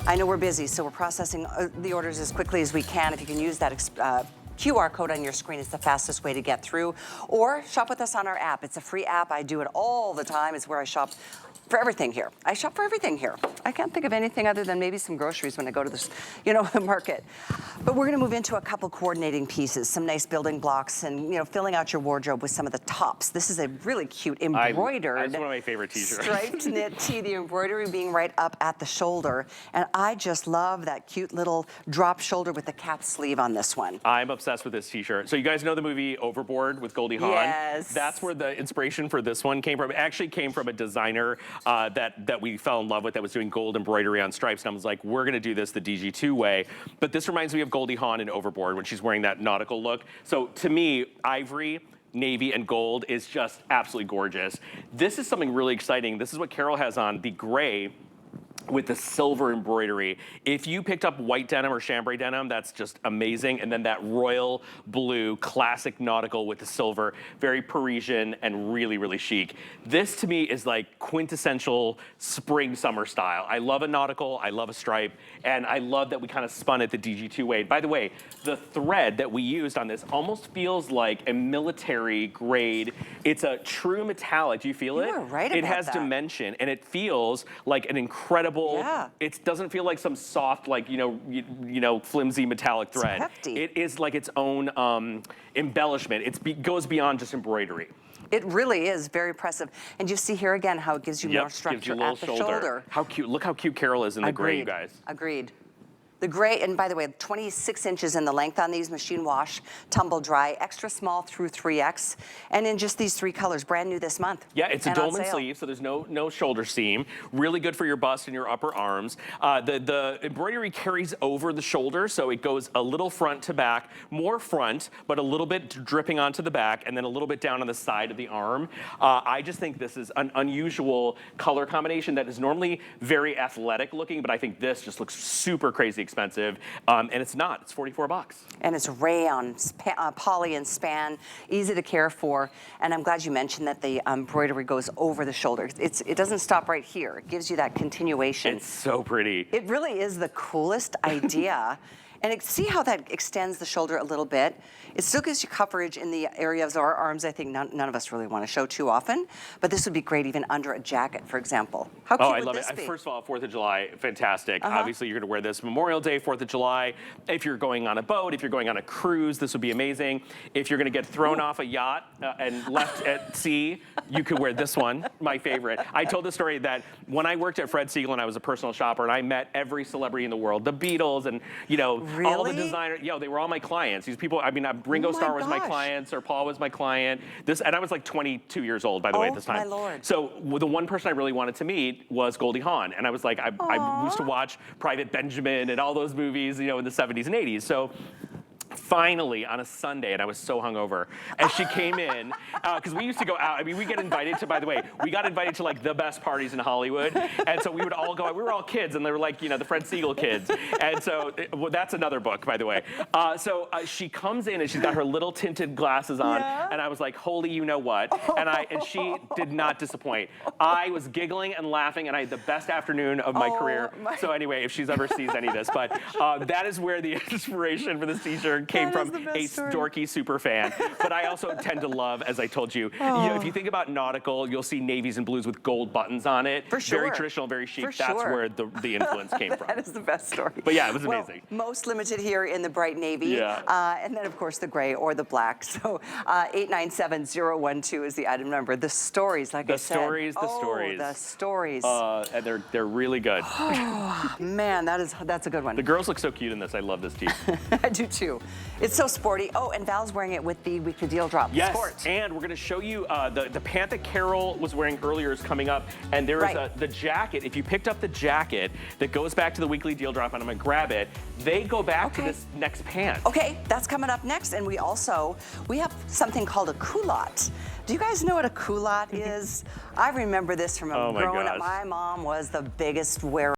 I know we're busy, so we're processing the orders as quickly as we can. If you can use that QR code on your screen, it's the fastest way to get through. Or shop with us on our app. It's a free app. I do it all the time. It's where I shop for everything here. I shop for everything here. I can't think of anything other than maybe some groceries when I go to this, the market. But we're gonna move into a couple coordinating pieces, some nice building blocks and, filling out your wardrobe with some of the tops. This is a really cute embroidered. That's one of my favorite t-shirts. Striped knit tee, the embroidery being right up at the shoulder. And I just love that cute little drop shoulder with the cap sleeve on this one. I'm obsessed with this t-shirt. So you guys know the movie Overboard with Goldie Hawn? Yes. That's where the inspiration for this one came from. It actually came from a designer that we fell in love with that was doing gold embroidery on stripes. And I was like, we're gonna do this the DG2 way. But this reminds me of Goldie Hawn in Overboard when she's wearing that nautical look. So to me, ivory, navy, and gold is just absolutely gorgeous. This is something really exciting. This is what Carol has on, the gray with the silver embroidery. If you picked up white denim or chambray denim, that's just amazing. And then that royal blue, classic nautical with the silver, very Parisian and really, really chic. This to me is like quintessential spring, summer style. I love a nautical, I love a stripe, and I love that we kind of spun it the DG2 way. By the way, the thread that we used on this almost feels like a military grade. It's a true metallic, do you feel it? You are right about that. It has dimension, and it feels like an incredible. Yeah. It doesn't feel like some soft, like, flimsy metallic thread. It's hefty. It is like its own embellishment. It goes beyond just embroidery. It really is very impressive. And you see here again how it gives you more structure at the shoulder. How cute. Look how cute Carol is in the gray, you guys. Agreed. The gray, and by the way, 26 inches in the length on these, machine wash, tumble dry, extra small through 3X, and in just these 3 colors, brand new this month. Yeah, it's a dolman sleeve, so there's no shoulder seam. Really good for your bust and your upper arms. The embroidery carries over the shoulder, so it goes a little front to back, more front, but a little bit dripping onto the back, and then a little bit down on the side of the arm. I just think this is an unusual color combination that is normally very athletic looking, but I think this just looks super crazy expensive, and it's not. It's $44. And it's rayon, poly and span, easy to care for. And I'm glad you mentioned that the embroidery goes over the shoulder. It doesn't stop right here. It gives you that continuation. It's so pretty. It really is the coolest idea. And see how that extends the shoulder a little bit? It still gives you coverage in the areas of our arms I think none of us really want to show too often, but this would be great even under a jacket, for example. How cute would this be? First of all, 4th of July, fantastic. Obviously, you're going to wear this Memorial Day, 4th of July. If you're going on a boat, if you're going on a cruise, this would be amazing. If you're going to get thrown off a yacht and left at sea, you could wear this one, my favorite. I told the story that when I worked at Fred Siegel and I was a personal shopper and I met every celebrity in the world, the Beatles and, Really? all the designers, they were all my clients. These people, Ringo Starr was my client, Sir Paul was my client. And I was like 22 years old, by the way, at this time. My Lord. So the one person I really wanted to meet was Goldie Hawn. And I was like, I used to watch Private Benjamin and all those movies, in the 70s and 80s. So finally, on a Sunday, and I was so hungover, and she came in, because we used to go out. We get invited to, by the way, we got invited to like the best parties in Hollywood, and so we would all go, we were all kids, and they were like, the Fred Siegel kids, and so, that's another book, by the way. She comes in, and she's got her little tinted glasses on, and I was like, holy you know what, and she did not disappoint. I was giggling and laughing, and I had the best afternoon of my career. So anyway, if she's ever sees any of this, but that is where the inspiration for this t-shirt came from, a dorky super fan. But I also tend to love, as I told you, if you think about nautical, you'll see navies and blues with gold buttons on it. For sure. Very traditional, very chic. That's where the influence came from. That is the best story. But yeah, it was amazing. Most limited here in the bright navy. Yeah. And then, of course, the gray or the black. So 897012 is the item number. The stories, like I said. The stories. The stories. And they're really good. Man, that's a good one. The girls look so cute in this. I love this tee. I do too. It's so sporty. Oh, and Val's wearing it with the weekly deal drop. Yes, Sport. and we're going to show you the pant that Carol was wearing earlier is coming up, and there is the jacket. If you picked up the jacket that goes back to the weekly deal drop, and I'm going to grab it, they go back to this next pant. Okay, that's coming up next, and we have something called a culotte. Do you guys know what a culotte is? I remember this from growing up. My mom was the biggest wearer